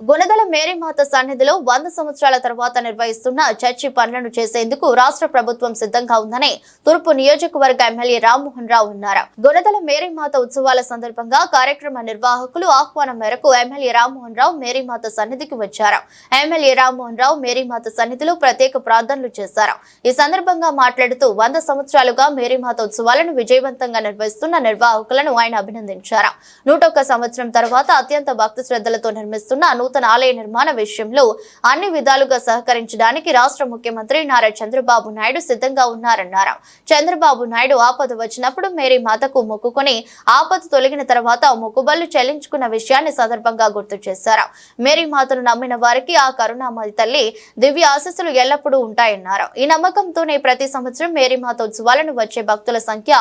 గుణదల మేరీమాత సన్నిధిలో 100 సంవత్సరాల తర్వాత నిర్వహిస్తున్న చర్చి పనులను చేసేందుకు రాష్ట్ర ప్రభుత్వం సిద్ధంగా ఉందని తూర్పు నియోజకవర్గ ఎమ్మెల్యే రామ్మోహన్ రావు అన్నారు. గుణదల మేరీమాత ఉత్సవాల సందర్భంగా కార్యక్రమ నిర్వాహకులు ఆహ్వానం మేరకు ఎమ్మెల్యే రామ్మోహన్ రావు మేరీమాత సన్నిధికి వచ్చారు. ఎమ్మెల్యే రామ్మోహన్ రావు మేరీమాత సన్నిధిలో ప్రత్యేక ప్రార్థనలు చేశారు. ఈ సందర్భంగా మాట్లాడుతూ 100 సంవత్సరాలుగా మేరీమాత ఉత్సవాలను విజయవంతంగా నిర్వహిస్తున్న నిర్వాహకులను ఆయన అభినందించారు. 101 సంవత్సరం తర్వాత అత్యంత భక్తి శ్రద్ధలతో నిర్మిస్తున్న నూతన ఆలయ నిర్మాణ విషయంలో అన్ని విధాలుగా సహకరించడానికి రాష్ట్ర ముఖ్యమంత్రి నారా చంద్రబాబు నాయుడు సిద్ధంగా ఉన్నారన్నారు. చంద్రబాబు నాయుడు ఆపద వచ్చినప్పుడు మేరీ మాతకు మొక్కుకొని ఆపద తొలగిన తర్వాత మొక్కుబళ్లు చెల్లించుకున్న విషయాన్ని సందర్భంగా గుర్తు చేశారు. మేరీ మాతను నమ్మిన వారికి ఆ కరుణామయి తల్లి దివ్య ఆశీస్సులు ఎల్లప్పుడూ ఉంటాయన్నారు. ఈ నమ్మకంతోనే ప్రతి సంవత్సరం మేరీ మాత ఉత్సవాలను వచ్చే భక్తుల సంఖ్య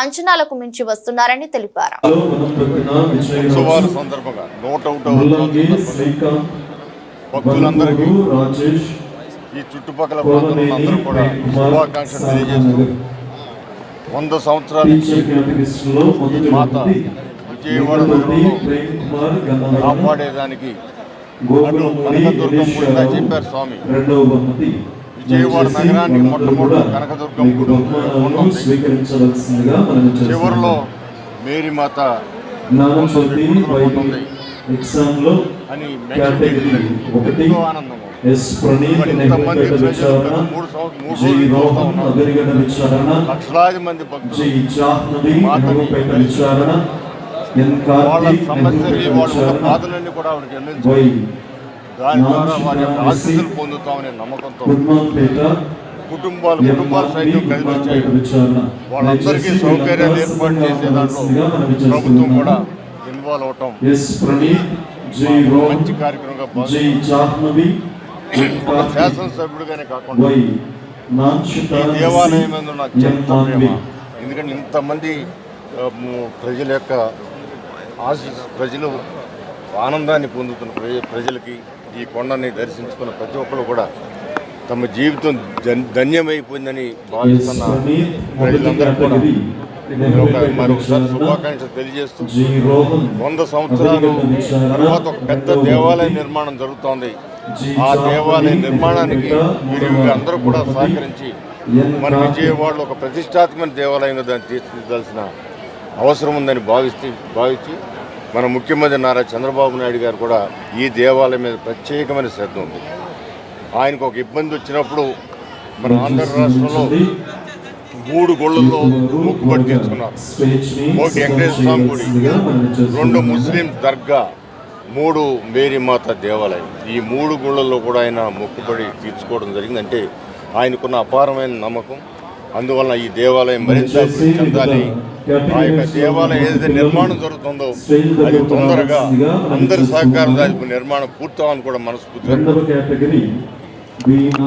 అంచనాలకు మించి వస్తున్నారని తెలిపారు. భక్తులందరికీ ఈ చుట్టుపక్కల ప్రాంతాలందరూ కూడా శుభాకాంక్షలు తెలియజేస్తూ 100 సంవత్సరాల మాత విజయవాడ నగరంలో కాపాడేదానికి కనకదుర్గం గుడి చెప్పారు స్వామి. విజయవాడ నగరానికి మొట్టమొదటి కనకదుర్గం గుడి చివరిలో మేరీమాత ఉంది అని ఎంతో ఆనందం. ఇంతమంది లక్షలాది మంది భక్తులు మాతని వాళ్ళ సమస్యని వాళ్ళ బాధలన్నీ కూడా ఆవిడకి అందించాలి. దాని ద్వారా వారి యొక్క ఆశీస్సులు పొందుతామనే నమ్మకంతో కుటుంబాలు సైతం కదిలించాయి. వాళ్ళందరికీ సౌకర్యాలు ఏర్పాటు చేసే దాంట్లో ప్రభుత్వం కూడా ఇన్వాల్వ్ అవటం మంచి కార్యక్రమంగా ఒక శాసనసభ్యుడిగానే కాకుండా ఈ దేవాలయం మీద నాకు ఎంత ప్రేమ. ఎందుకంటే ఇంతమంది ప్రజల యొక్క ప్రజలు ఆనందాన్ని పొందుతున్న ప్రజలకి ఈ కొండని దర్శించుకున్న ప్రతి ఒక్కరు కూడా తమ జీవితం ధన్యమైపోయిందని భావిస్తున్న ప్రజలందరూ కూడా మరొకసారి శుభాకాంక్షలు తెలియజేస్తూ 100 సంవత్సరాలు తర్వాత ఒక పెద్ద దేవాలయ నిర్మాణం జరుగుతోంది. ఆ దేవాలయ నిర్మాణానికి మీరు అందరూ కూడా సహకరించి మన విజయవాడలో ఒక ప్రతిష్టాత్మక దేవాలయంగా దాన్ని తీర్చిదిద్దాల్సిన అవసరం ఉందని భావించి మన ముఖ్యమంత్రి నారా చంద్రబాబు నాయుడు గారు కూడా ఈ దేవాలయం మీద ప్రత్యేకమైన శ్రద్ధ ఉంది. ఆయనకు ఒక ఇబ్బంది వచ్చినప్పుడు మన ఆంధ్ర రాష్ట్రంలో 3 గుళ్ళల్లో మొక్కుబడి తీసుకున్నారు. ఒకటి వెంకటేశ్వర స్వామి గుడి, 2 ముస్లిం దర్గా, 3 మేరీమాత దేవాలయం. ఈ 3 గుళ్ళల్లో కూడా ఆయన మొక్కుబడి తీర్చుకోవడం జరిగిందంటే ఆయనకున్న అపారమైన నమ్మకం. అందువలన ఈ దేవాలయం మరింత చెందాలి. ఆ యొక్క దేవాలయం ఏదైతే నిర్మాణం జరుగుతుందో అది తొందరగా అందరి సహకారం దానికి నిర్మాణం పూర్తవని కూడా మనస్ఫూర్తిగా